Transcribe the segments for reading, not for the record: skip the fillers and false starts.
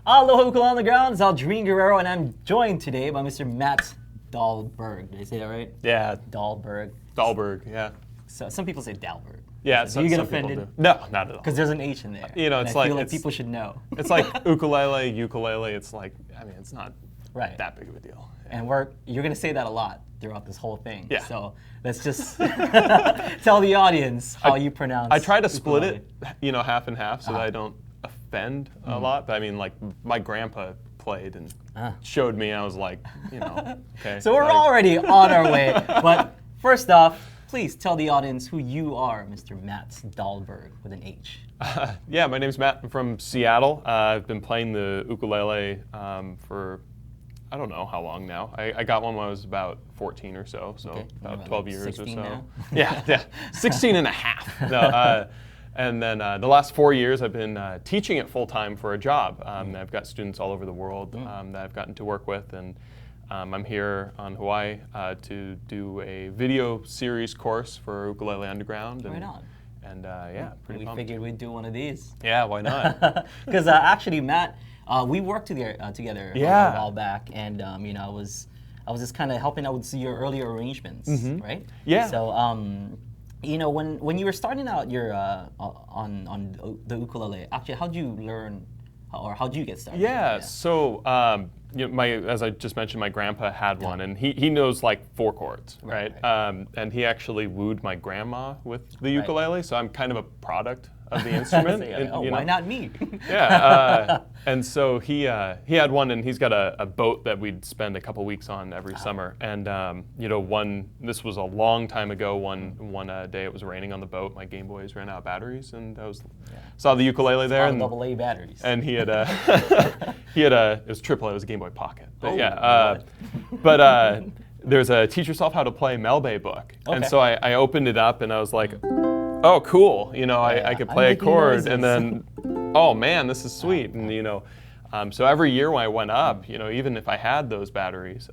Aloha, Ukulele on the ground. It's Aldrine Guerrero, and I'm joined today by Mr. Matt Dahlberg. Did I say that right? Yeah. Dahlberg. Dahlberg, yeah. So some people say Dahlberg. Yeah, Do you get some people offended? do. No, not at all. Because there's an H in there. You know, and it's I like feel like it's- people should know. It's like ukulele. It's like, I mean, it's not Right. that big of a deal. And you're going to say that a lot throughout this whole thing. Yeah. So let's just tell the audience how you pronounce I try to split ukulele. it, half and half so that I don't offend a lot. But I mean, like, my grandpa played and showed me, and I was like, okay. So we're like, already on our way. But first off, please tell the audience who you are, Mr. Matt Dahlberg with an H. Yeah, my name's Matt. I'm from Seattle. I've been playing the ukulele for I don't know how long now. I got one when I was about 14 or so, Okay. about Like 12 years or 16 so. now? Yeah, 16 and a half. No, and then the last 4 years I've been teaching it full time for a job. I've got students all over the world that I've gotten to work with, and I'm here on Hawaii to do a video series course for Ukulele Underground. And, Right on. And yeah, pretty We pumped. figured we'd do one of these. Yeah, why not? Because actually, Matt, we worked together Yeah. a while back, and I was just kind of helping out with your earlier arrangements, right? Yeah. So when you were starting out your on the ukulele, actually, how'd you learn, or how'd you get started? Yeah, so as I just mentioned, my grandpa had one, and he knows like 4 chords, right? And he actually wooed my grandma with the ukulele, so I'm kind of a product of the instrument. So, why not me? Yeah, and so he had one, and he's got a boat that we'd spend a couple weeks on every summer. And this was a long time ago. One day it was raining on the boat. My Game Boys ran out of batteries, and I saw the ukulele there. And AA batteries. And he had it was AAA. It was a Game Boy Pocket. But there's a Teach Yourself How to Play Melbay book, and so I opened it up, and I was like, oh, cool. I could play a chord, and then, oh man, this is sweet. And so every year when I went up, even if I had those batteries,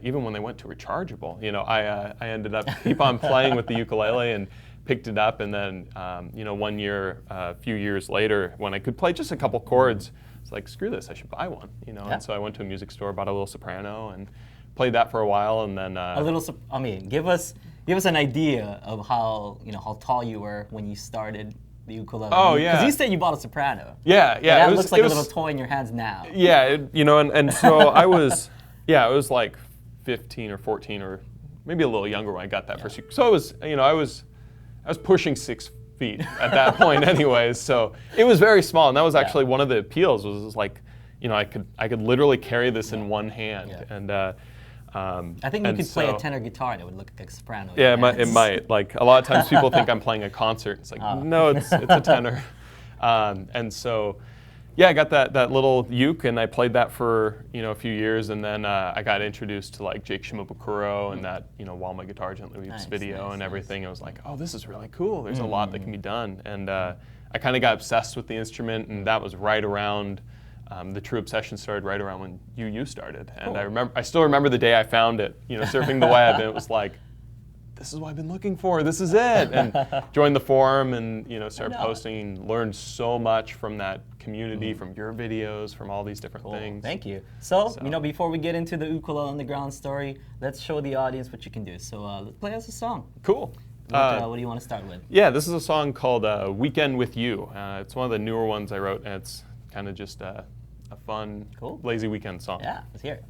even when they went to rechargeable, I ended up keep on playing with the ukulele and picked it up. And then, one year, a few years later, when I could play just a couple chords, it's like, screw this, I should buy one. And so I went to a music store, bought a little soprano, and played that for a while, and then give us an idea of how tall you were when you started the ukulele. Oh, yeah. Because you said you bought a soprano. Yeah. That looks like a little toy in your hands now. Yeah, and so I was, I was like 15 or 14 or maybe a little younger when I got that first. So I was pushing 6 feet at that point, anyways. So it was very small, and that was actually one of the appeals. Was like, I could literally carry this in one hand, and. I think you could play a tenor guitar and it would look like a soprano. Yeah, it might. Like a lot of times people think I'm playing a concert. It's like, no, it's a tenor. And so, I got that little uke, and I played that for a few years, and then I got introduced to like Jake Shimabukuro and that While My Guitar Gently Weeps video and everything. I was like, oh, this is really cool. There's a lot that can be done, and I kind of got obsessed with the instrument, and that was right around. The true obsession started right around when you started, and I still remember the day I found it, surfing the web, and it was like, this is what I've been looking for. This is it, and joined the forum, and started posting. Learned so much from that community, from your videos, from all these different things. Thank you. So before we get into the Ukulele Underground story, let's show the audience what you can do. So let's play us a song. Cool. What do you want to start with? Yeah, this is a song called "Weekend with You." It's one of the newer ones I wrote, and it's kind of just a fun, lazy weekend song. Yeah, let's hear it.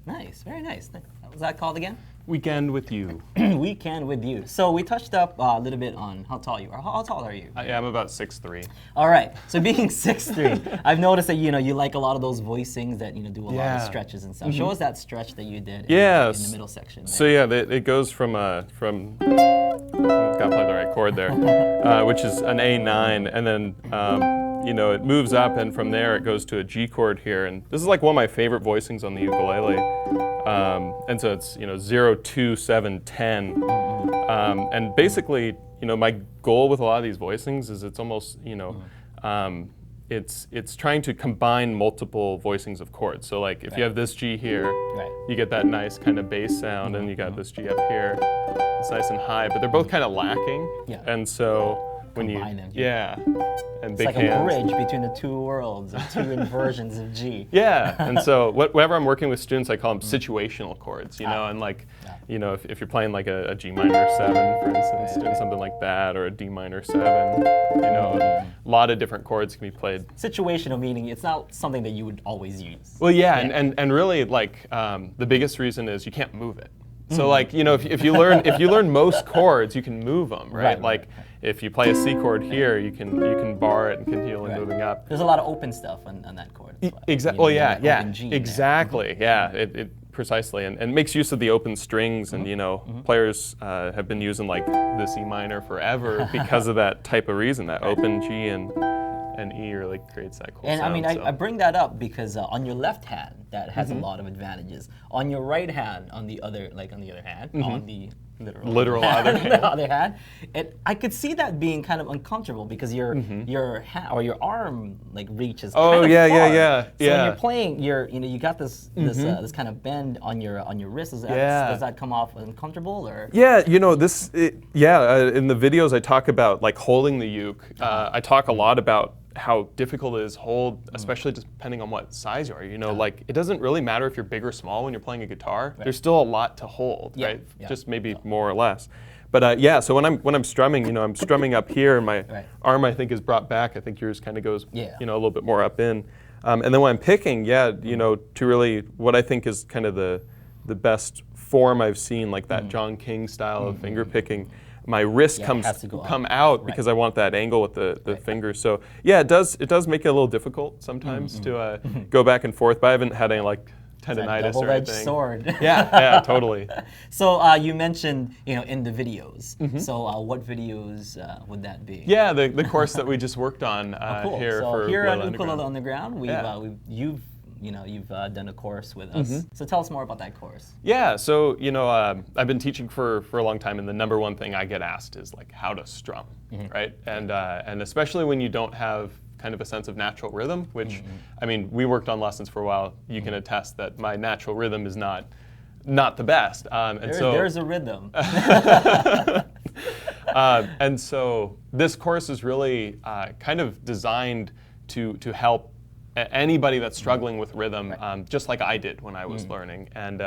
Nice, very nice. What was that called again? Weekend with You. Weekend with You. So we touched up a little bit on how tall you are. How tall are you? I'm about 6'3". All right. So being 6'3", I've noticed that you like a lot of those voicings that do a lot of stretches and stuff. Show us that stretch that you did in the middle section. There. So it goes from gotta play the right chord there, which is an A9, and then it moves up, and from there it goes to a G chord here, and this is like one of my favorite voicings on the ukulele. And so it's 0, 2, 7, 10, and basically my goal with a lot of these voicings is it's almost it's trying to combine multiple voicings of chords. So like if you have this G here, you get that nice kind of bass sound, and you got this G up here. It's nice and high, but they're both kind of lacking. Yeah. And so when combine them. And it's big like hands. A bridge between the two worlds, of two inversions of G. Yeah, and so whenever I'm working with students, I call them situational chords, and like, if you're playing like a G minor 7, for instance, doing something like that, or a D minor 7, a lot of different chords can be played. Situational meaning it's not something that you would always use. Well, and really like the biggest reason is you can't move it. So like if you learn most chords, you can move them, right? Like if you play a C chord here, you can bar it and continually moving up. There's a lot of open stuff on that chord. Exactly. Well, exactly. Yeah, it precisely, and makes use of the open strings, and players have been using like the C minor forever because of that type of reason. That open G and E really creates that cool and sound. I mean, I bring that up because on your left hand, that has a lot of advantages. On your right hand, on the other hand, on the literal other hand, the other hand, I could see that being kind of uncomfortable because your hand or your arm like reaches. Oh, kind of yeah, far. yeah. So when you're playing, you got this this kind of bend on your wrist. Does that come off uncomfortable or? Yeah, in the videos I talk about like holding the uke. I talk a lot about how difficult it is to hold, especially depending on what size you are. Like it doesn't really matter if you're big or small when you're playing a guitar. There's still a lot to hold, right? Just maybe more or less. But so when I'm strumming, I'm strumming up here, and my arm I think is brought back. I think yours kind of goes, a little bit more up in. And then when I'm picking, to really what I think is kind of the best form I've seen, like that John King style of finger picking. My wrist come out because I want that angle with the fingers. So it does make it a little difficult sometimes to go back and forth. But I haven't had any like tendinitis or anything. Double-edged sword. Yeah, totally. So you mentioned in the videos. So what videos would that be? Yeah, the course that we just worked on cool. here so for here Ukulele on Ukulele Underground, you've done a course with us. So tell us more about that course. Yeah, so I've been teaching for a long time, and the number one thing I get asked is like how to strum, right? And especially when you don't have kind of a sense of natural rhythm, which I mean, we worked on lessons for a while. You can attest that my natural rhythm is not the best. There's a rhythm. And so this course is really kind of designed to help anybody that's struggling with rhythm, just like I did when I was learning. And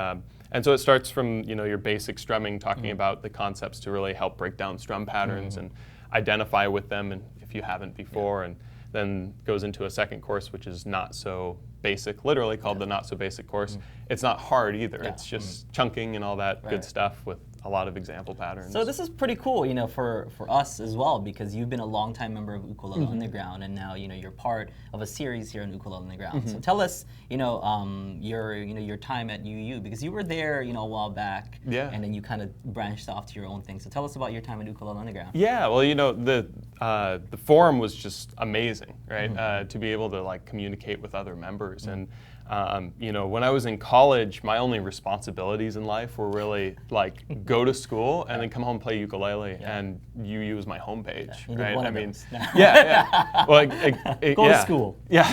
so it starts from your basic strumming, talking about the concepts to really help break down strum patterns and identify with them, and if you haven't before, and then goes into a second course which is not so basic, literally called the Not So Basic course. It's not hard either. It's just chunking and all that good stuff with a lot of example patterns. So this is pretty cool, for us as well, because you've been a longtime member of Ukulele Underground, and now you're part of a series here in Ukulele Underground. So tell us, your time at UU, because you were there, a while back, and then you kind of branched off to your own thing. So tell us about your time at Ukulele Underground. Yeah, well, the forum was just amazing, right? To be able to like communicate with other members, and when I was in college, my only responsibilities in life were really like go to school and then come home and play ukulele, and UU was my homepage, right? I mean, Well, go to school. Yeah.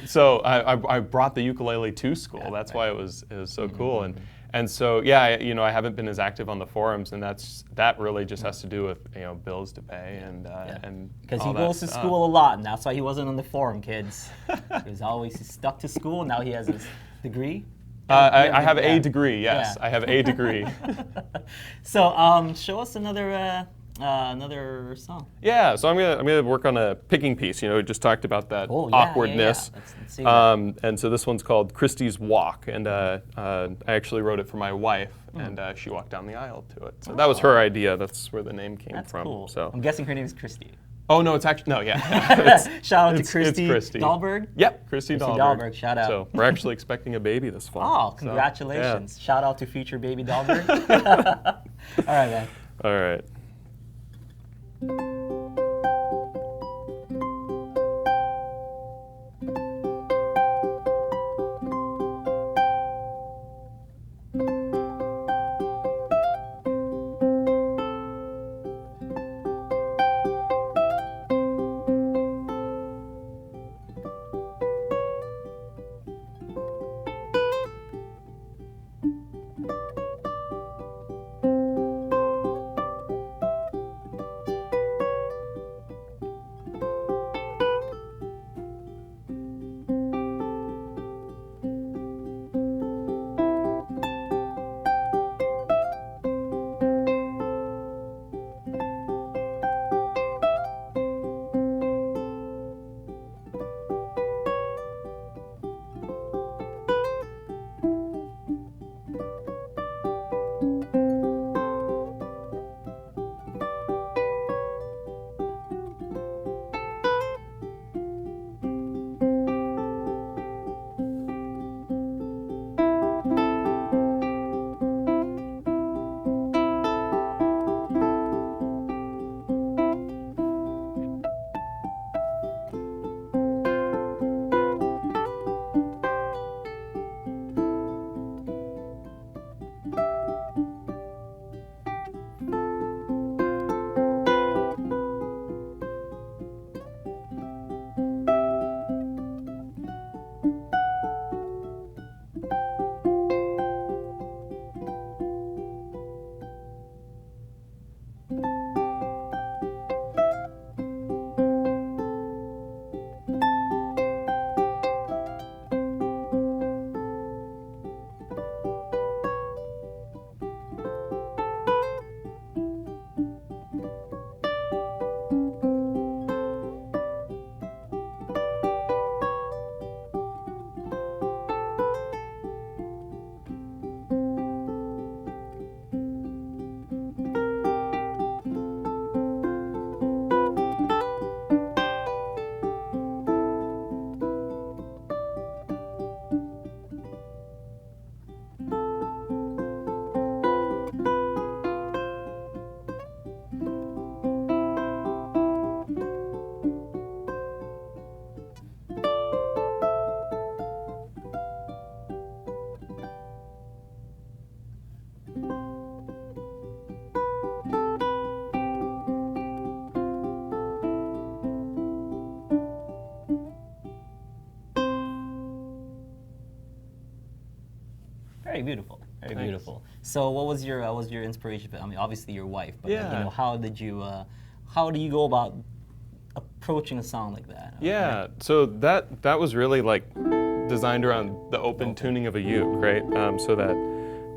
So I brought the ukulele to school. That's why it was so cool, and so I haven't been as active on the forums, and that really just has to do with bills to pay and because he goes to school a lot, and that's why he wasn't on the forum, kids. He was always stuck to school. Now he has his degree. I have a degree. Yes, I have a degree. So show us another another song. Yeah, so I'm gonna work on a picking piece. We just talked about that awkwardness. Yeah. Let's see that. And so this one's called Christy's Walk, and I actually wrote it for my wife, and she walked down the aisle to it. So that was her idea. That's where the name came That's from. cool. So I'm guessing her name is Christy. Oh no, it's actually yeah. Shout out to Christy. It's Christy. Dahlberg? Yep, Christy Dahlberg, shout out. So we're actually expecting a baby this fall. Oh, congratulations! So, Shout out to future baby Dahlberg. All right, man. All right. Very beautiful. Very Thanks. beautiful. So, what was your inspiration? I mean, obviously your wife, but like, Yeah. how do you go about approaching a song like that? Yeah, so that was really like designed around the open tuning of a uke, right? So that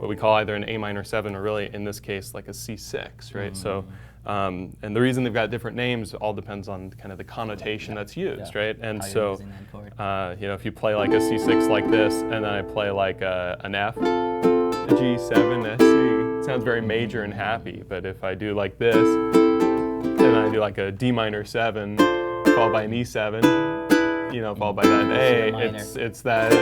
what we call either an A minor 7 or really in this case like a C6, right? So, and the reason they've got different names all depends on kind of the connotation that's used, right? And How you're so, using that chord. if you play like a C6 like this, and then I play like an F, a G7, a C, it sounds very major and happy. But if I do like this, and I do like a D minor 7, followed by an E7, followed by that A, it's that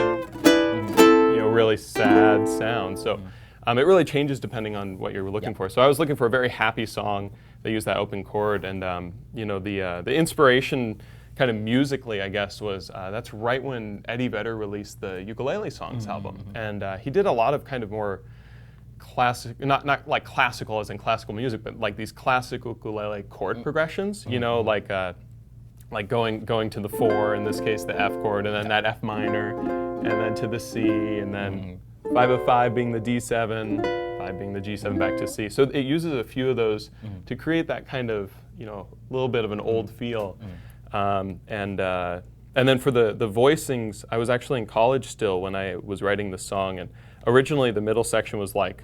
really sad sound. So it really changes depending on what you're looking for. So I was looking for a very happy song that used that open chord, and the inspiration kind of musically, I guess, was that's right when Eddie Vedder released the Ukulele Songs album, and he did a lot of kind of more classic, not like classical as in classical music, but like these classic ukulele chord progressions, like going to the 4, in this case the F chord, and then that F minor, and then to the C, and then 5 of 5 being the D7, 5 being the G7 back to C. So it uses a few of those to create that kind of, little bit of an old feel. And then for the voicings, I was actually in college still when I was writing the song, and originally the middle section was like,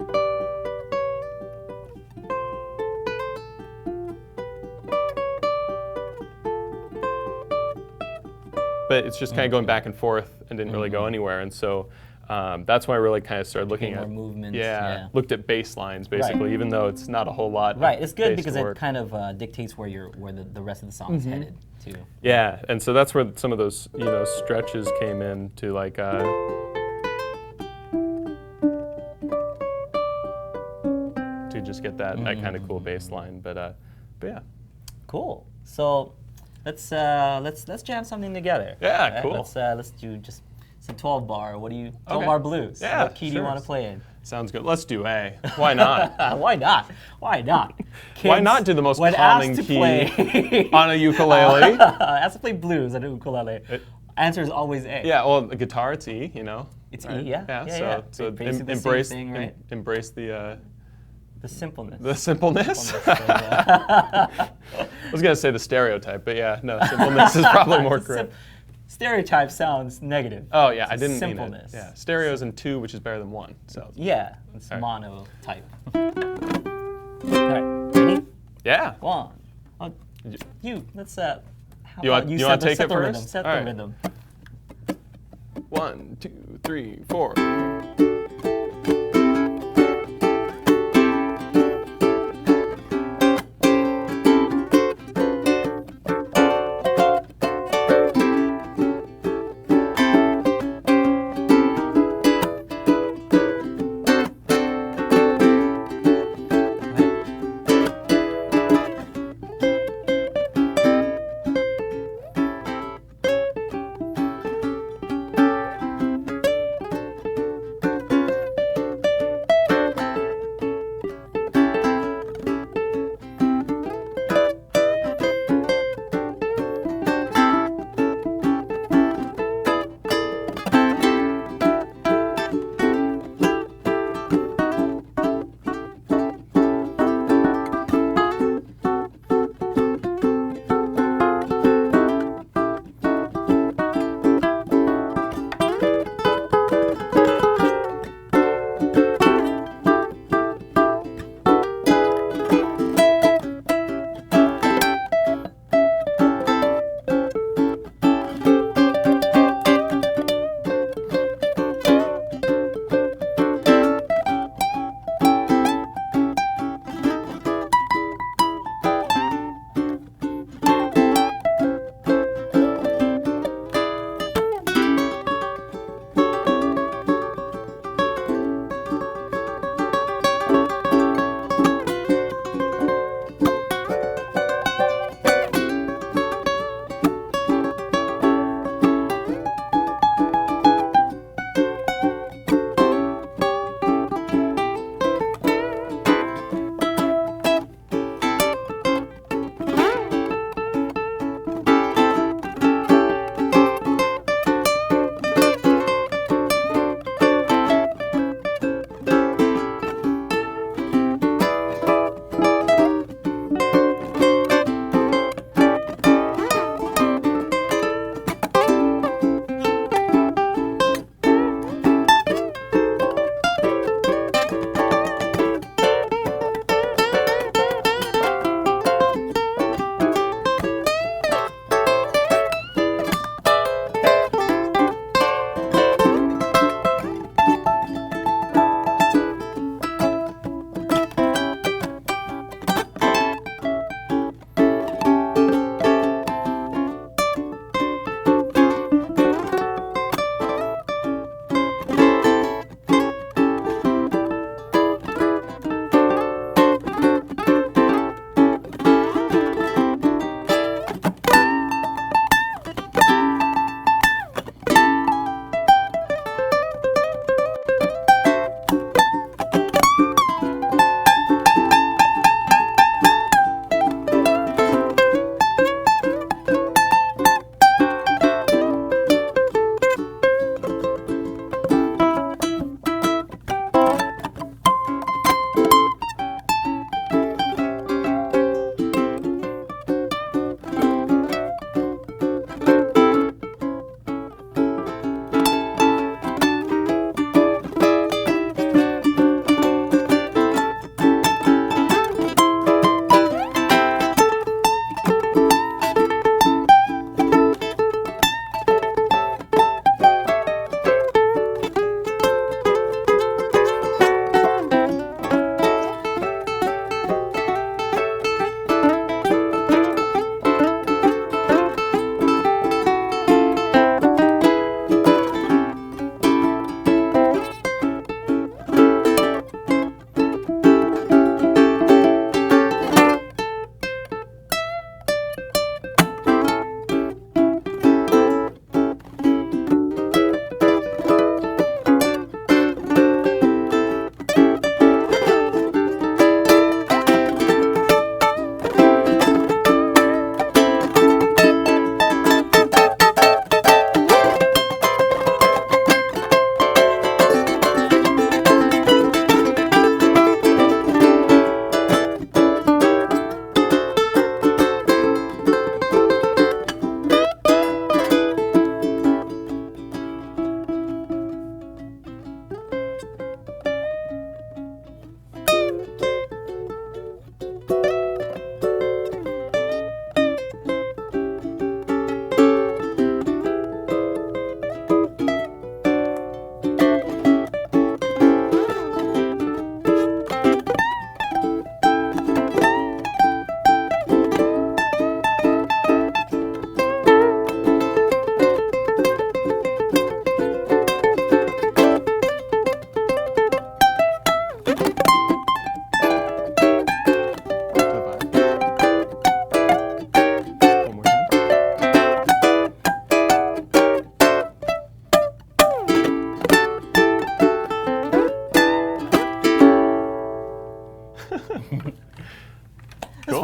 but it's just kind of going back and forth and didn't really go anywhere. And so that's why I really kind of started looking at more movements. looked at bass lines basically, even though it's not a whole lot. Right, it's good bass because to it work. kind of dictates where the rest of the song is headed to. Yeah, and so that's where some of those stretches came in to like. To just get that kind of cool bass line, but yeah. Cool. So let's jam something together. Yeah, right? cool. Let's do just some 12 bar. 12 Okay. bar blues? Yeah, What key do you sure. want to play in? Sounds good. Let's do A. Why not? Why not? Why not? Why Kids, not do the most when calming asked to key play, on a ukulele? asked to play blues on a ukulele. Answer is always A. Yeah, well, the guitar, it's E, It's right? E, yeah. Yeah, so Basically the same embrace thing, right? embrace the The simpleness. simpleness. I I was gonna say the stereotype, but yeah, no, simpleness is probably more correct. Stereotype sounds negative. Oh yeah, It's I didn't simpleness. mean it. Yeah, stereo's in 2, which is better than 1. So Yeah, it's All right. monotype. All right, ready? yeah. One. Oh, You- let's how You about want- you you set wanna the, take set it the rhythm, first? set All the right. rhythm. 1, 2, 3, 4.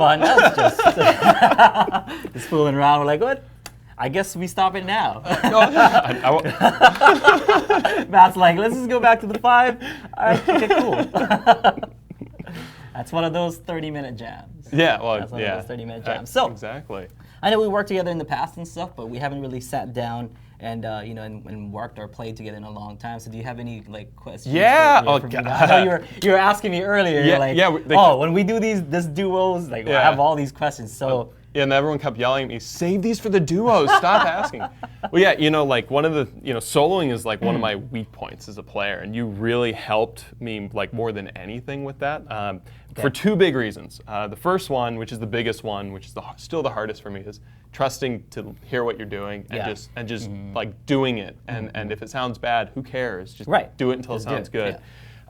fun. That's just just fooling around. We're like, what? I guess we stop it now. Matt's like, let's just go back to the 5. All right, okay, cool. That's one of those 30-minute jams. Yeah, well, That's one of those 30-minute jams. So exactly. I know we worked together in the past and stuff, but we haven't really sat down and and worked or played together in a long time. So do you have any like questions? Yeah. For me? I know you were asking me earlier. Yeah. You're like, when we do this duos, like I have all these questions. So. Yeah, and everyone kept yelling at me, save these for the duos, stop asking. Well, yeah, like one of the, soloing is like one of my weak points as a player, and you really helped me like more than anything with that for 2 big reasons. The first one, which is the biggest one, which is still the hardest for me, is trusting to hear what you're doing and just like doing it. And if it sounds bad, who cares? Just do it until it sounds good.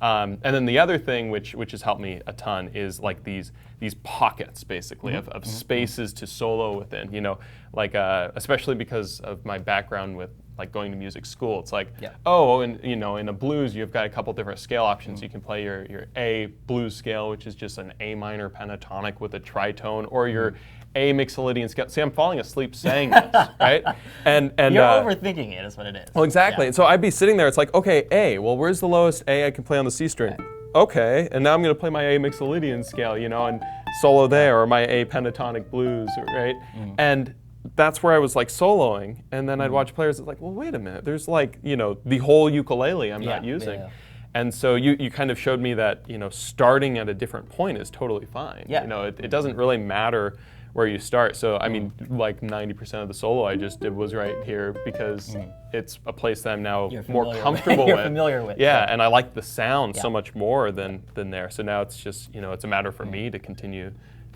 Yeah. And then the other thing, which has helped me a ton, is like these pockets, basically, of spaces to solo within. Like especially because of my background with like going to music school. It's like, and in a blues, you've got a couple different scale options. You can play your A blues scale, which is just an A minor pentatonic with a tritone, or your A mixolydian scale. See, I'm falling asleep saying this, right? And you're overthinking it, is what it is. Well, exactly. And so I'd be sitting there. It's like, okay, A. Well, where's the lowest A I can play on the C string? Right. Okay, and now I'm going to play my A mixolydian scale, and solo there, or my A pentatonic blues, right? And that's where I was like soloing, and then I'd watch players. It's like, well, wait a minute. There's like, the whole ukulele I'm not using. And so you kind of showed me that, starting at a different point is totally fine. Yeah. It doesn't really matter where you start. So I mean, like 90% of the solo I just did was right here because it's a place that I'm now more comfortable with. You're familiar with. Yeah, and I like the sound so much more than there. So now it's just, it's a matter for me to continue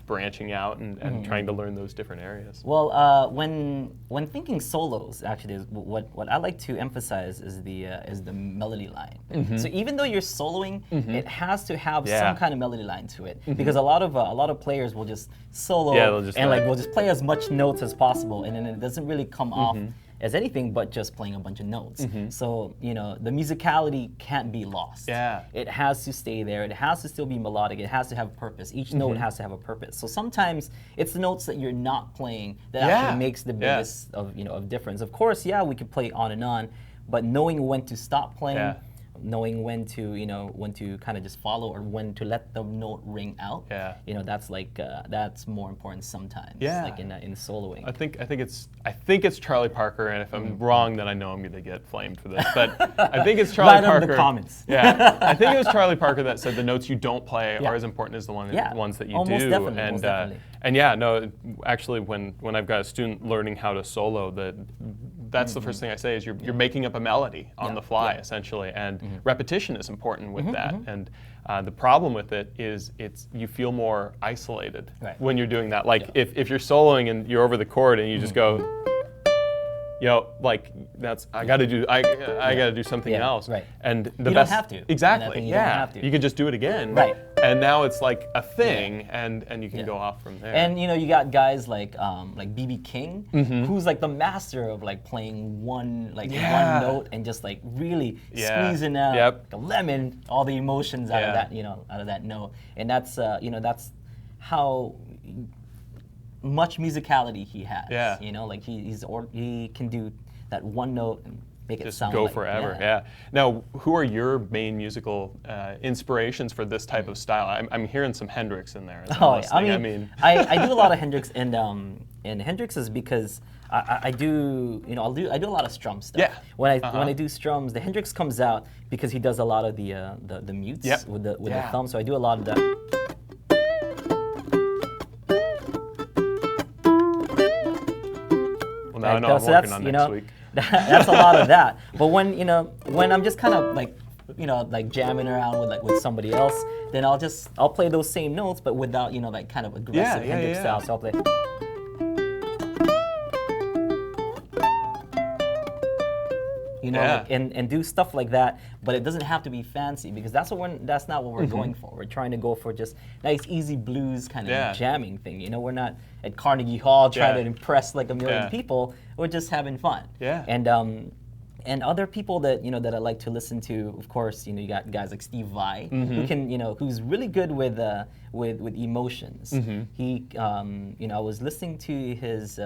branching out and trying to learn those different areas. Well, when thinking solos, actually, what I like to emphasize is the melody line. So even though you're soloing, it has to have some kind of melody line to it, because a lot of players will just solo and will just play as much notes as possible, and then it doesn't really come off as anything but just playing a bunch of notes. So, the musicality can't be lost. Yeah. It has to stay there. It has to still be melodic. It has to have a purpose. Each note has to have a purpose. So sometimes it's the notes that you're not playing that actually makes the biggest of difference. Of course, we could play on and on, but knowing when to stop playing, knowing when to kind of just follow, or when to let the note ring out. That's like that's more important sometimes. Like in soloing. I think it's Charlie Parker, and if I'm wrong, then I know I'm going to get flamed for this. But I think it's Charlie Parker. In the comments. I think it was Charlie Parker that said the notes you don't play are as important as the ones that you do. Most definitely. Actually, when I've got a student learning how to solo, that's the first thing I say is you're making up a melody on the fly, essentially, and repetition is important with that. And the problem with it is you feel more isolated when you're doing that. Like if you're soloing and you're over the chord and you just go, like I got to do something else. Right. And you don't have to. Exactly. You don't have to. You could just do it again. Right. And now it's like a thing, and you can go off from there. And you got guys like B.B. King, who's like the master of like playing one note and just like really squeezing out like a lemon, all the emotions out of that note. And that's that's how much musicality he has. Like he can do that one note and make it just sound go like, forever. Now, who are your main musical inspirations for this type of style? I'm hearing some Hendrix in there. I do a lot of Hendrix, and Hendrix is because I do a lot of strum stuff. When I do strums, the Hendrix comes out because he does a lot of the mutes with the thumb. So I do a lot of that. Well, now I know I'm working on next week. That's a lot of that. But when I'm just kind of like jamming around with somebody else, then I'll play those same notes, but without like kind of aggressive Hendrix style. So I'll play. And do stuff like that, but it doesn't have to be fancy, because that's not what we're going for. We're trying to go for just nice, easy blues kind of jamming thing. We're not at Carnegie Hall trying to impress like a million people. We're just having fun. And And other people that that I like to listen to, of course, you got guys like Steve Vai, who can who's really good with emotions. He I was listening to his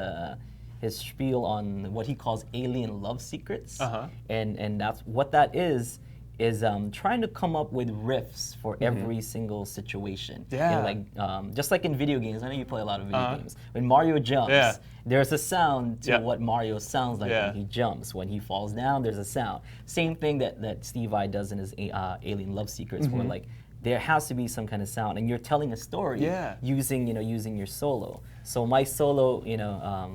spiel on what he calls alien love secrets, and that's what that is trying to come up with riffs for every single situation. Just like in video games. I know you play a lot of video games. When Mario jumps, there's a sound to what Mario sounds like when he jumps. When he falls down, there's a sound. Same thing that Steve Vai does in his Alien Love Secrets, where like there has to be some kind of sound, and you're telling a story using using your solo. So my solo,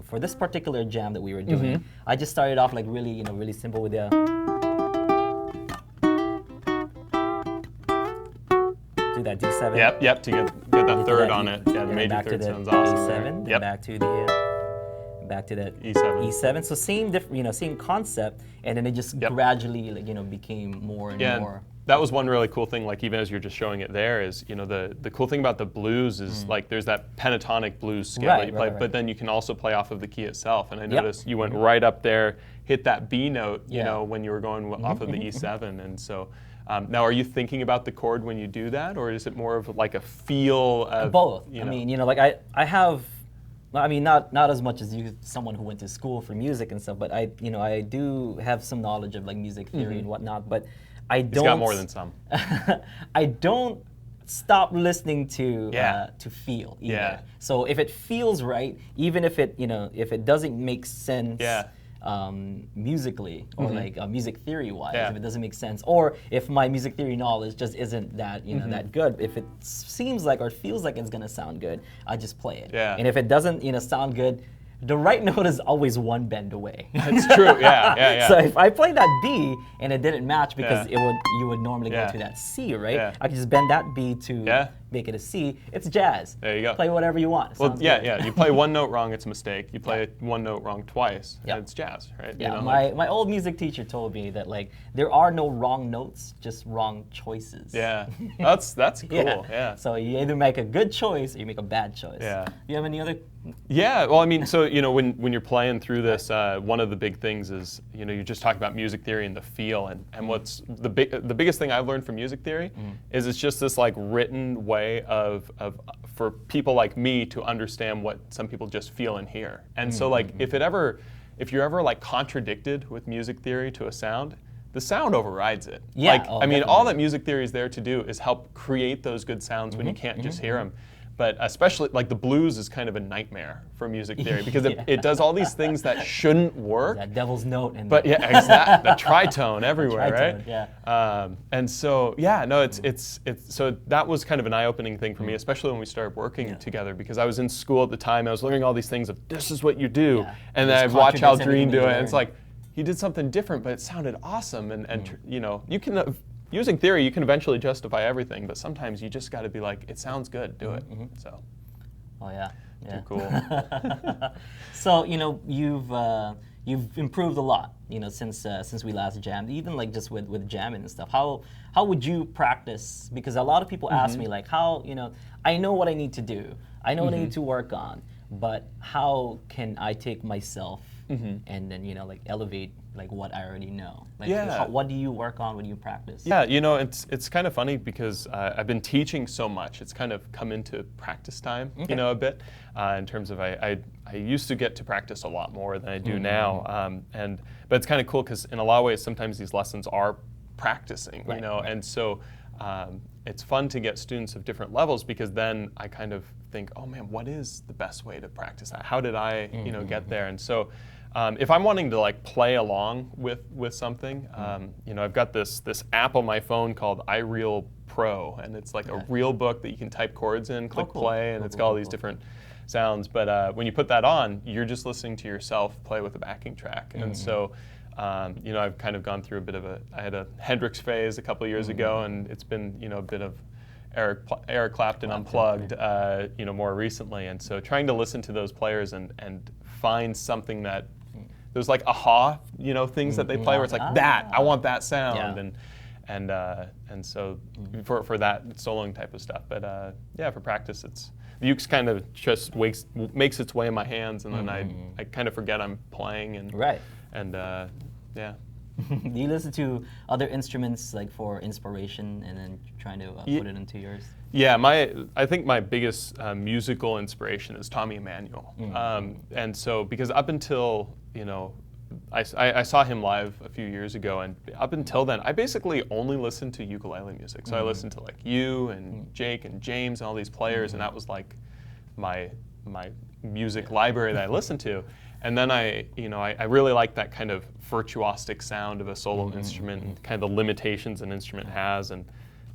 for this particular jam that we were doing, I just started off like really really simple with that D7. Yep, to get that third on it. Yeah, the major third sounds awesome. A7, yep. back to that E7. E7. So same same concept, and then it just gradually became more and more. That was one really cool thing, like even as you're just showing it there, is the cool thing about the blues is like there's that pentatonic blues scale that you play, but then you can also play off of the key itself. And I noticed you went right up there, hit that B note, when you were going off of the E7, and so. Now, are you thinking about the chord when you do that, or is it more of like a feel of both? I mean, like I have, I mean, not as much as you, someone who went to school for music and stuff, but I do have some knowledge of like music theory and whatnot, but I don't. It's got more than some. I don't stop listening to feel either. Yeah. So if it feels right, even if it if it doesn't make sense. Musically or like music theory wise, if it doesn't make sense, or if my music theory knowledge just isn't that that good, if it seems like or feels like it's gonna sound good, I just play it. And if it doesn't sound good, the right note is always one bend away. That's true. Yeah. So if I play that B and it didn't match because you would normally go to that C, right? I can just bend that B to make it a C. It's jazz. There you go. Play whatever you want. Well, you play one note wrong, it's a mistake. You play one note wrong twice, and it's jazz, right? Yeah. My old music teacher told me that like there are no wrong notes, just wrong choices. Yeah. That's cool. Yeah. So you either make a good choice or you make a bad choice. Yeah. Do you have any other? Yeah, well, I mean, so when you're playing through this, one of the big things is you just talk about music theory and the feel, and what's the biggest thing I've learned from music theory is it's just this like written way of for people like me to understand what some people just feel and hear, and so like if you're ever like contradicted with music theory to a sound, the sound overrides it. Yeah, like I mean, all that music theory is there to do is help create those good sounds when you can't just hear them. But especially, like the blues is kind of a nightmare for music theory because it does all these things that shouldn't work. That devil's note. And but the tritone everywhere, tritone, right? Yeah. And so, it's so that was kind of an eye-opening thing for me, especially when we started working together, because I was in school at the time. I was learning all these things of this is what you do, and then I'd watch Aldrine do it, and it's like he did something different, but it sounded awesome, and you can. Using theory, you can eventually justify everything, but sometimes you just got to be like, it sounds good, do it. So. Oh yeah. Too cool. So you've improved a lot, since we last jammed. Even like just with jamming and stuff. How would you practice? Because a lot of people ask me like, how I know what I need to do, I know what I need to work on, but how can I take myself and then like elevate like what I already know? Like what do you work on when you practice? Yeah, it's kind of funny because I've been teaching so much. It's kind of come into practice time, a bit, in terms of I used to get to practice a lot more than I do now, but it's kind of cool because in a lot of ways sometimes these lessons are practicing, and so it's fun to get students of different levels because then I kind of think, oh man, what is the best way to practice that? How did I get there? And so. If I'm wanting to like play along with something, I've got this app on my phone called iReel Pro, and it's like a real book that you can type chords in, click play, and it's got all these different sounds. But when you put that on, you're just listening to yourself play with a backing track. And so, I've kind of gone through I had a Hendrix phase a couple of years ago, and it's been a bit of Eric Clapton unplugged, more recently. And so trying to listen to those players and find something that there's like aha, things that they play where it's like that I want that sound, and so for that soloing type of stuff. But for practice, the uke's kind of just makes its way in my hands, and then I kind of forget I'm playing and Do you listen to other instruments like for inspiration and then trying to put it into yours? Yeah, I think my biggest musical inspiration is Tommy Emmanuel. And so, because up until, I saw him live a few years ago, and up until then, I basically only listened to ukulele music. So I listened to like you and Jake and James and all these players, and that was like my music library that I listened to. And then I really like that kind of virtuosic sound of a solo instrument and kind of the limitations an instrument has. And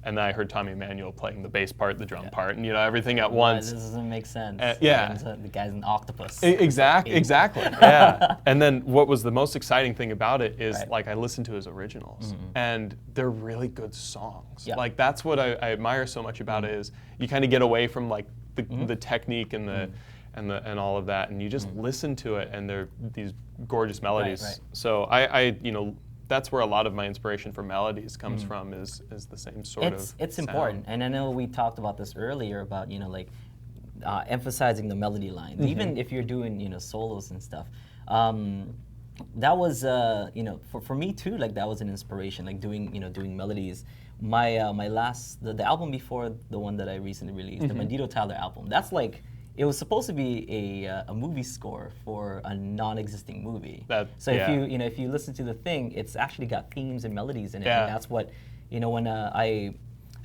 then I heard Tommy Emmanuel playing the bass part, the drum part, and everything at once. This doesn't make sense. Yeah. The guy's an octopus. Exactly. Yeah. And then what was the most exciting thing about it is like I listened to his originals, and they're really good songs. Yeah. Like that's what I admire so much about it is you kind of get away from like the technique and and all of that, and you just listen to it, and they're these gorgeous melodies. Right. So I that's where a lot of my inspiration for melodies comes from is the same sort of It's sound. important, and I know we talked about this earlier about emphasizing the melody lines, even if you're doing solos and stuff. That was for me too. Like that was an inspiration. Like doing melodies. My last the album before the one that I recently released, the Bandito Tyler album. That's like. It was supposed to be a movie score for a non-existing movie. If you listen to the thing, it's actually got themes and melodies in it, and that's what when I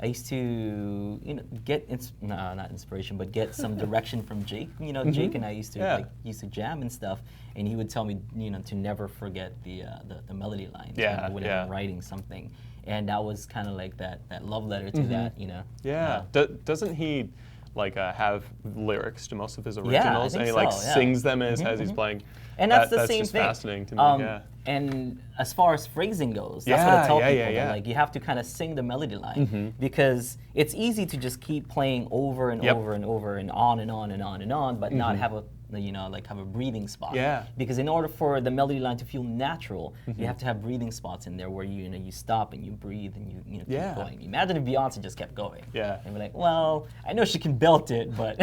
used to get not inspiration, but get some direction from Jake. Jake and I used to jam and stuff, and he would tell me to never forget the melody lines when I'm writing something, and that was kind of like that love letter to that. Doesn't he? Like have lyrics to most of his originals, and he so, sings them as he's playing. And that's the same just thing. Fascinating to me. And as far as phrasing goes, that's what I tell people. That, like you have to kind of sing the melody line because it's easy to just keep playing over and over and over and on and on and on and on, but not have a have a breathing spot. Yeah. Because in order for the melody line to feel natural, you have to have breathing spots in there where you stop and you breathe and you keep going. Imagine if Beyonce just kept going. Yeah. And we're like, well, I know she can belt it, but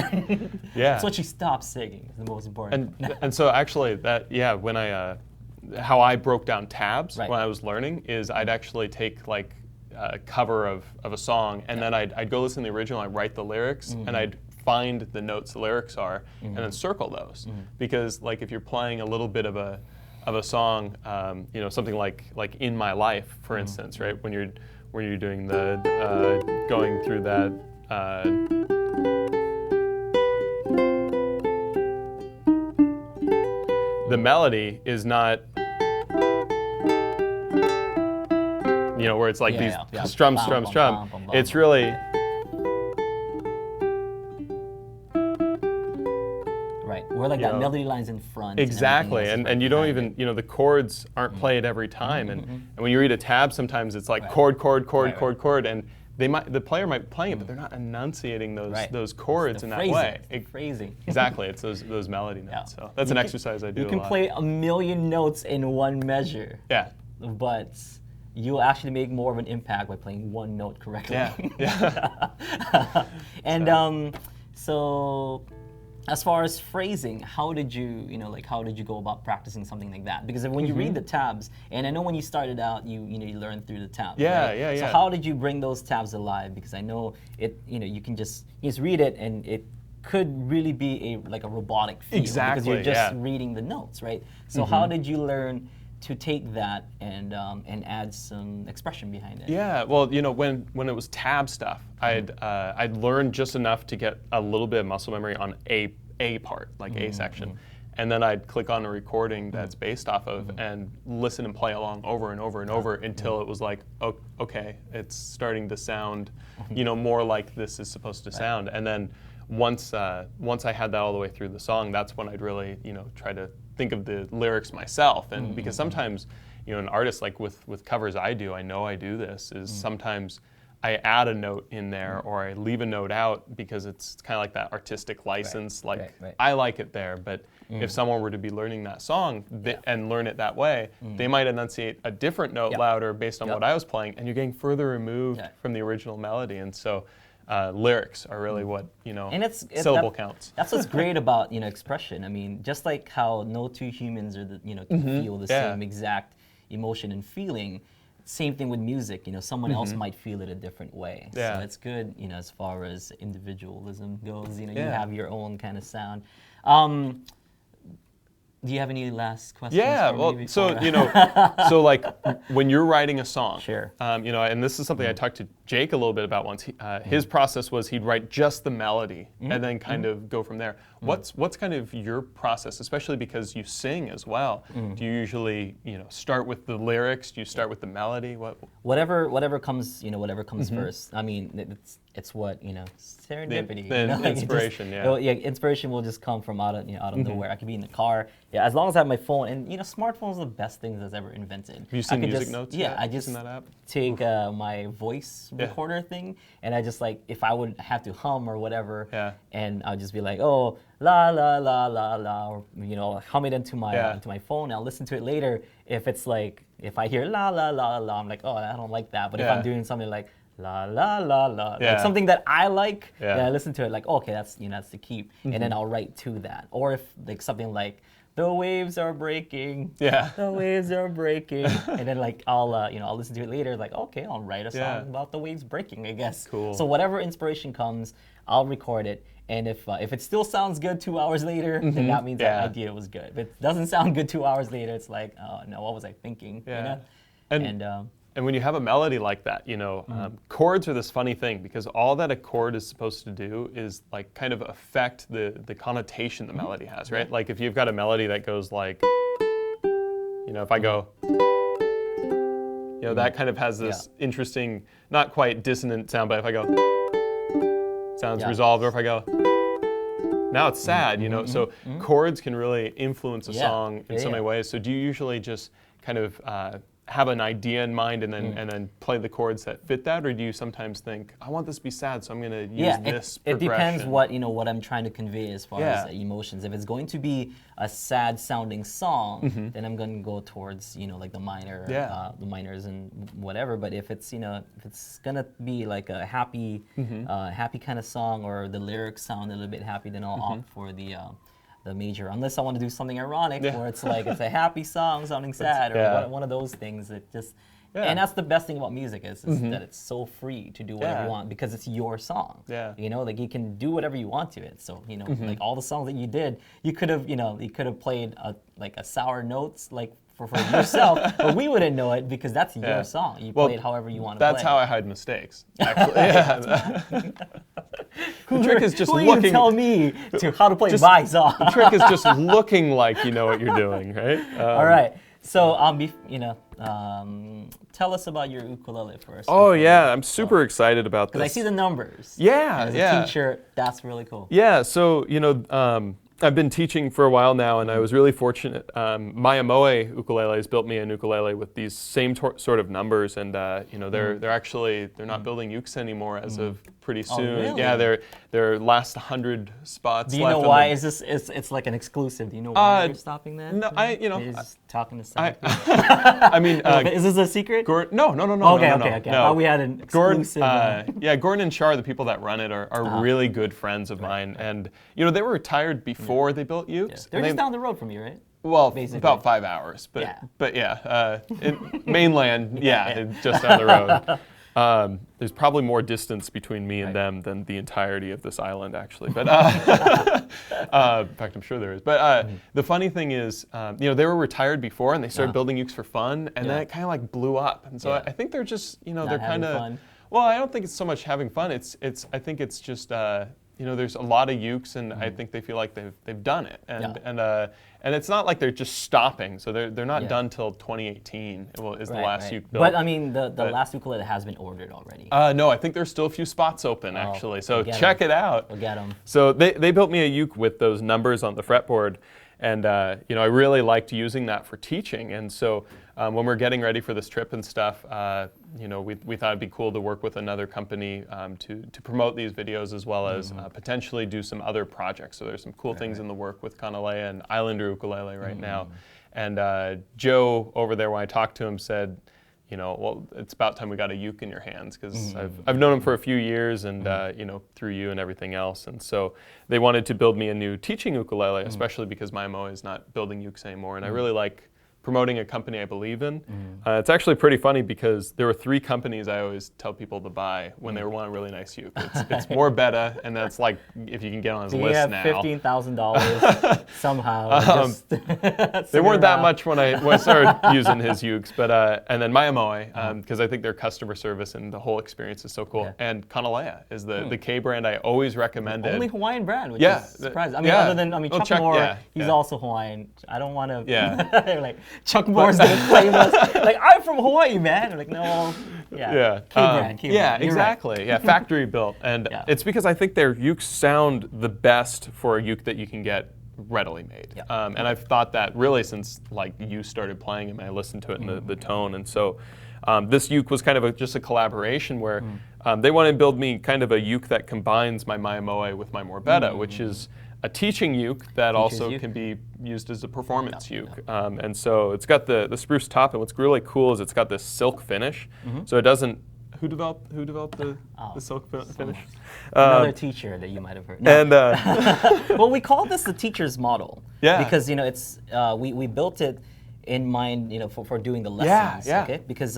that's what she stopped singing is the most important. And so actually when I how I broke down tabs Right. when I was learning is I'd actually take like a cover of a song and then I'd go listen to the original, I'd write the lyrics and I'd find the notes the lyrics are and then circle those because like if you're playing a little bit of a song something like In My Life for instance, right, when you're doing the going through that the melody is not where it's like these strum. It's really where like that melody line's in front. Exactly, and you don't even the chords aren't played every time, and when you read a tab, sometimes it's like chord, and the player might be playing it, but they're not enunciating those chords in that way. Phrasing. Exactly, it's those melody notes. So that's an exercise I do. You can a lot. play a million notes in one measure. Yeah. But you'll actually make more of an impact by playing one note correctly. Yeah. And so as far as phrasing, how did you go about practicing something like that? Because when you read the tabs, and I know when you started out, you learned through the tabs. Yeah. So how did you bring those tabs alive? Because I know it. You can just read it, and it could really be a robotic feel. Exactly. Because you're just reading the notes, right? So how did you learn to take that and add some expression behind it? Yeah, well, when it was tab stuff, I'd learned just enough to get a little bit of muscle memory on a part, like a section, and then I'd click on a recording that's based off of and listen and play along over and over and over until it was like, oh, okay, it's starting to sound, more like this is supposed to sound, and then once I had that all the way through the song, that's when I'd really try to think of the lyrics myself, and because sometimes an artist like with covers I know I do this is sometimes I add a note in there or I leave a note out because it's kind of like that artistic license, right. I like it there, but if someone were to be learning that song and learn it that way, they might enunciate a different note louder based on what I was playing, and you're getting further removed from the original melody, and so lyrics are really what and syllable counts. That's what's great about expression. I mean, just like how no two humans are can feel the same exact emotion and feeling. Same thing with music, someone else might feel it a different way. Yeah. So it's good, as far as individualism goes, you Yeah. have your own kind of sound. Do you have any last questions? Yeah, for well, me so before- so like when you're writing a song, Sure. and this is something I talked to Jake a little bit about once. His process was he'd write just the melody and then kind of go from there. What's kind of your process, especially because you sing as well? Do you usually start with the lyrics? Do you start with the melody? Whatever comes first. I mean, it's what serendipity. The inspiration, yeah. Inspiration will just come from out of nowhere. I could be in the car. Yeah, as long as I have my phone, and smartphones are the best things that's ever invented. Have you seen music notes? Yeah, yet? I just in that app? take my voice recorder thing, and I just if I would have to hum or whatever, and I'll just be like, oh, la la la la la, or hum it into my phone. I'll listen to it later. If it's if I hear la la la la, I'm like, oh, I don't like that. But if I'm doing something like la la la la, like something that I like, then I listen to it like, okay, that's that's the keep, and then I'll write to that. Or if something like the waves are breaking, the waves are breaking, and then I'll listen to it later, like, okay, I'll write a song about the waves breaking, I guess. Cool. So whatever inspiration comes, I'll record it, and if it still sounds good 2 hours later, then that means that idea was good. If it doesn't sound good 2 hours later, it's like, oh no, what was I thinking? And when you have a melody like that, chords are this funny thing because all that a chord is supposed to do is kind of affect the connotation the melody has, right? Like if you've got a melody that goes like, if I go, that kind of has this interesting, not quite dissonant sound, but if I go, sounds resolved, or if I go, now it's sad, So chords can really influence a song in so many ways. So do you usually just kind of have an idea in mind and then play the chords that fit that, or do you sometimes think, I want this to be sad, so I'm going to use this progression? It depends what I'm trying to convey as far as emotions. If it's going to be a sad sounding song, then I'm going to go towards like the minors and whatever. But if it's if it's gonna be like a happy happy kind of song, or the lyrics sound a little bit happy, then I'll opt for the major, unless I want to do something ironic where it's it's a happy song sounding sad, or one of those things that just, and that's the best thing about music is that it's so free to do whatever you want because it's your song. You can do whatever you want to it. So like all the songs that you did, you could have played a sour notes for yourself, but we wouldn't know it because that's your song. You play it however you want to play. That's how I hide mistakes, actually. The trick is just Who looking. You tell me how to play my song. The trick is just looking like you know what you're doing, right? All right. So tell us about your ukulele first. Oh yeah, I'm super excited about this. Because I see the numbers. Yeah, and as a T-shirt, that's really cool. Yeah. So I've been teaching for a while now, and I was really fortunate. Maya Moe Ukuleles built me an ukulele with these same sort of numbers, and they're not building ukes anymore as of pretty soon. Oh, really? Yeah, their last 100 spots. Do you know why? Is this? It's like an exclusive. Do you know why you're stopping that? No, You're just talking to someone. I mean, is this a secret? No. Okay. I thought we had an exclusive. Gordon and Char, the people that run it, are really good friends of mine, and they were retired before they built ukes. They're just down the road from you, right? Well, basically. about 5 hours, but in mainland, just down the road. There's probably more distance between me and them than the entirety of this island, actually. But in fact, I'm sure there is. But the funny thing is, they were retired before, and they started building ukes for fun, and then it kind of blew up. And so I think they're just, they're kind of. Well, I don't think it's so much having fun. I think it's just. There's a lot of ukes, and I think they feel like they've done it, and it's not like they're just stopping. So they're not done till 2018. Is the last uke built. But I mean, the last ukulele has been ordered already. No, I think there's still a few spots open actually. So check it out. We'll get them. So they built me a uke with those numbers on the fretboard, and I really liked using that for teaching. And so when we're getting ready for this trip and stuff, we thought it'd be cool to work with another company to promote these videos, as well as potentially do some other projects. So there's some cool things in the work with Kanalea and Islander Ukulele right now. And Joe over there, when I talked to him, said, well, it's about time we got a uke in your hands, because I've known him for a few years, and through you and everything else. And so they wanted to build me a new teaching ukulele, especially because my Moe is not building ukes anymore, and I really like promoting a company I believe in. It's actually pretty funny because there were 3 companies I always tell people to buy when they want a really nice uke. It's more beta, and that's like if you can get on his list now. You have $15,000 somehow. They weren't that much when I started using his ukes, but and then Maiamoi, because I think their customer service and the whole experience is so cool. Yeah. And Kanalea is the K brand I always recommended. Only Hawaiian brand, which is surprising. I mean, other than Chuck Moore, he's also Hawaiian. I don't want to. Yeah. Like Chuck Moore's gonna claim us. Like, I'm from Hawaii, man. I'm like, no. Yeah. K brand. Yeah, exactly. Right. Yeah, factory built, and it's because I think their ukes sound the best for a uke that you can get readily made. Yeah. And I've thought that really since like you started playing them, and I listened to it in the tone, and so this uke was kind of just a collaboration where they wanted to build me kind of a uke that combines my Maiamoi with my Morbetta, which is a teaching uke that also can be used as a performance uke. And so it's got the spruce top, and what's really cool is it's got this silk finish, so it doesn't. Who developed the silk finish? Another teacher that you might have heard. No. And well, we call this the teacher's model. Yeah. Because it's we built it in mind, for doing the lessons. Yeah. Okay. Because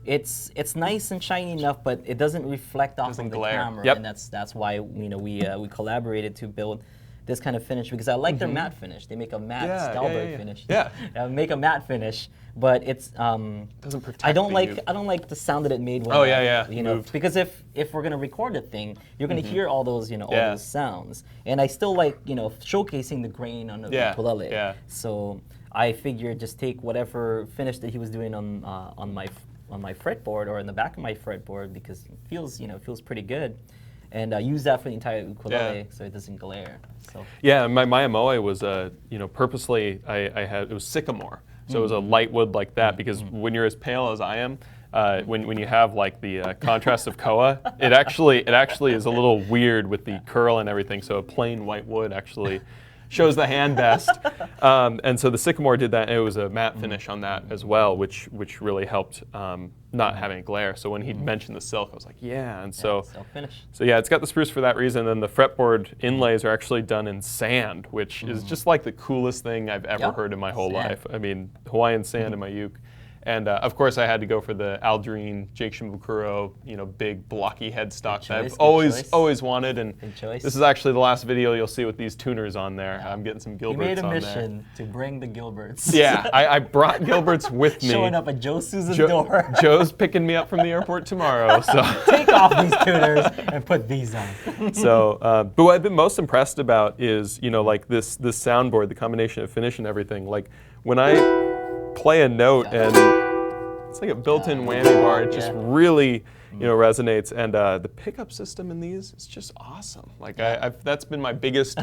it's nice and shiny enough, but it doesn't reflect off of the camera, and that's why we collaborated to build this kind of finish, because I like their matte finish. They make a matte Dahlberg finish. Yeah. Make a matte finish, but it's doesn't protect. I don't like the sound that it made when because if we're gonna record a thing, you're gonna hear all those all those sounds, and I still like showcasing the grain on the ukulele. Yeah. So I figured just take whatever finish that he was doing on my fretboard or in the back of my fretboard, because it feels pretty good, and use that for the entire ukulele so it doesn't glare. So my Maiamoi was purposely I had it was sycamore, so it was a light wood like that, because when you're as pale as I am, when you have like the contrast of koa, it actually is a little weird with the curl and everything. So a plain white wood actually shows the hand best. And so the sycamore did that, and it was a matte finish on that as well, which really helped not having glare. So when he mentioned the silk, I was like, and so silk finish. So it's got the spruce for that reason. And the fretboard inlays are actually done in sand, which is just like the coolest thing I've ever heard in my whole life. I mean, Hawaiian sand in my uke. And of course, I had to go for the Aldrine Jake Shimbukuro, big blocky headstock that I've always wanted. And this is actually the last video you'll see with these tuners on there. I'm getting some Gilberts on there. You made a mission to bring the Gilberts. Yeah, I brought Gilberts with me. Showing up at Joe Souza's door. Joe's picking me up from the airport tomorrow. So take off these tuners and put these on. So, but what I've been most impressed about is, like this soundboard, the combination of finish and everything. Like when I play a note and it's like a built-in whammy bar. It just really, resonates. And the pickup system in these is just awesome. Like that's been my biggest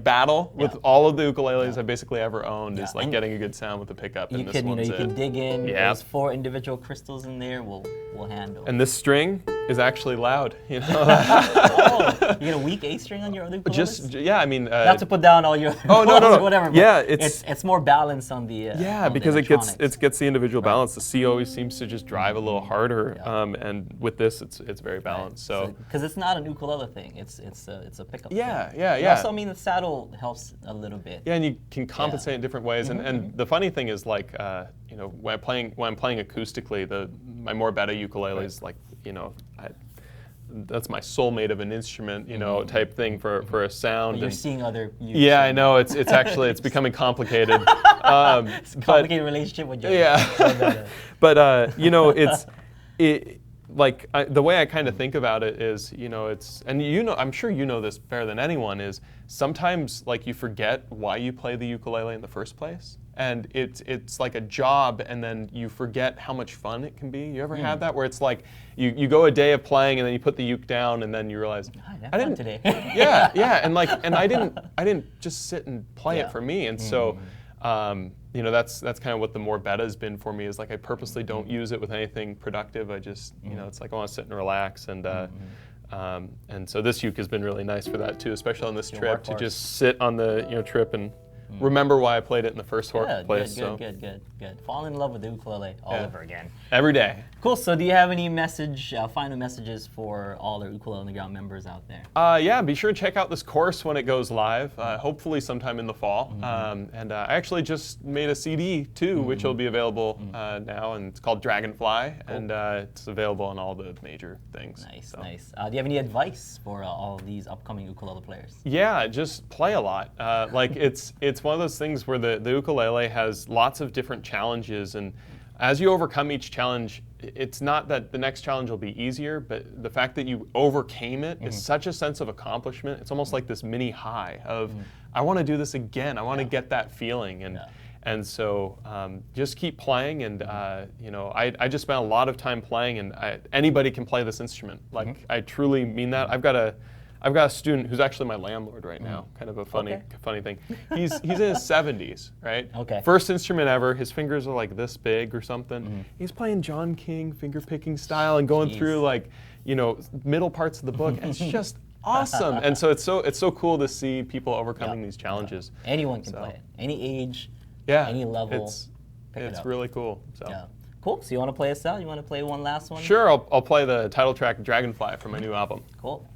battle with all of the ukuleles I've basically ever owned is getting a good sound with the pickup. You can dig in. There's 4 individual crystals in there. We'll handle. And this string is actually loud. You get a weak A string on your other ukuleles? I mean. Not to put down all your. No. Whatever. Yeah, it's more balanced on the. Because it gets the individual balance. The C always seems to just drive a little harder, and with this, it's very balanced. So because it's not an ukulele thing, it's a pickup. Yeah. Also, the saddle helps a little bit. Yeah, and you can compensate in different ways. And the funny thing is, when I'm playing acoustically, my Morbetta ukulele is that's my soulmate of an instrument, type thing for a sound. But you're seeing other. I know it's actually it's becoming complicated. It's a complicated relationship with Joe. Yeah. But the way I kind of think about it is, it's, and I'm sure you know this better than anyone, is sometimes you forget why you play the ukulele in the first place. And it's like a job, and then you forget how much fun it can be. You ever had that, where it's like you go a day of playing, and then you put the uke down, and then you realize I didn't today. and I didn't just sit and play it for me, and so that's kind of what the Morbetta has been for me. Is I purposely don't use it with anything productive. I just it's I want to sit and relax, and so this uke has been really nice for that too, especially on this trip to just sit on the trip and remember why I played it in the first Yeah, place. good. Fall in love with the ukulele all over again. Every day. Cool. So, do you have any final messages for all the Ukulele on the Ground members out there? Yeah, be sure to check out this course when it goes live, hopefully sometime in the fall. And I actually just made a CD too, which will be available now, and it's called Dragonfly, and it's available on all the major things. Nice. Do you have any advice for all these upcoming ukulele players? Yeah, just play a lot. It's one of those things where the ukulele has lots of different challenges, and as you overcome each challenge, it's not that the next challenge will be easier, but the fact that you overcame it is such a sense of accomplishment. It's almost like this mini high of, I want to do this again. I want to get that feeling. And so just keep playing. And I just spent a lot of time playing, and anybody can play this instrument. Like, I truly mean that. I've got a student who's actually my landlord right now. Kind of a funny thing. He's in his 70s, right? Okay. First instrument ever. His fingers are like this big or something. He's playing John King finger picking style and going through middle parts of the book. It's just awesome. And so it's so cool to see people overcoming these challenges. Anyone can play it. Any age, any level. It's really cool. So. Yeah. Cool. So you want to play us out? You want to play one last one? Sure. I'll play the title track Dragonfly from my new album. Cool.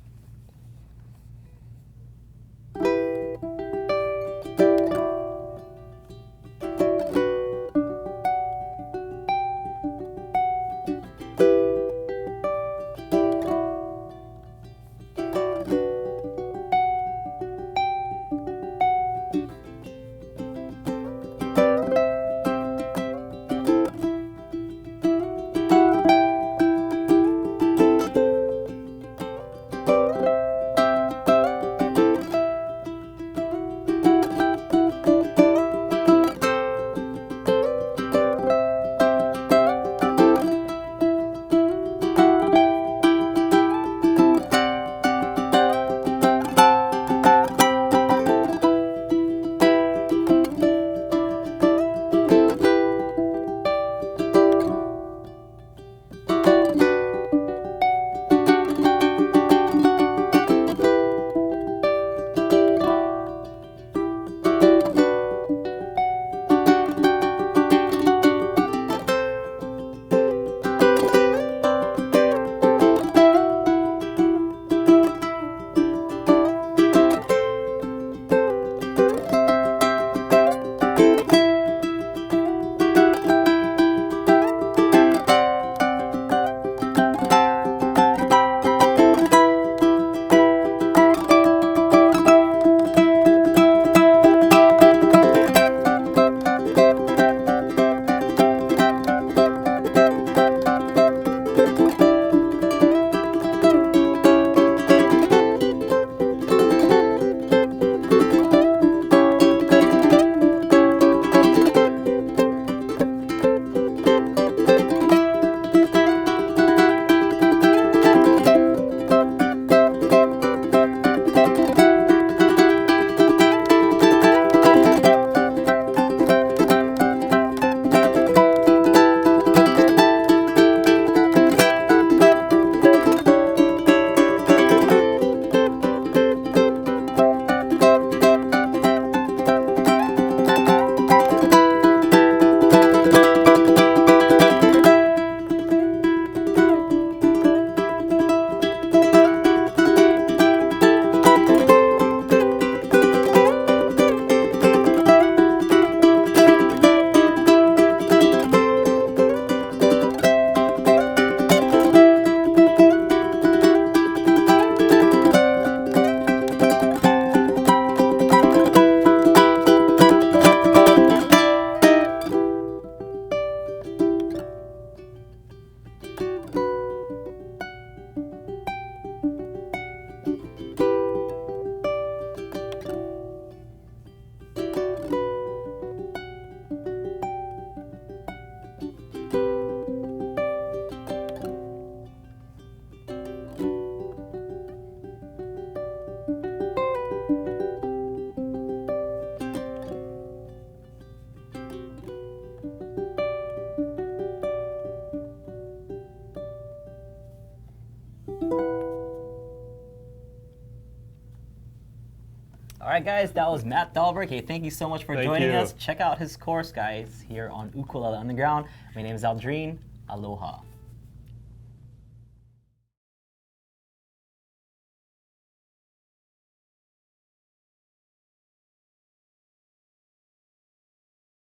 All right, guys, that was Matt Dahlberg. Hey, thank you so much for joining us. Check out his course, guys, here on Ukulele Underground. My name is Aldrine. Aloha.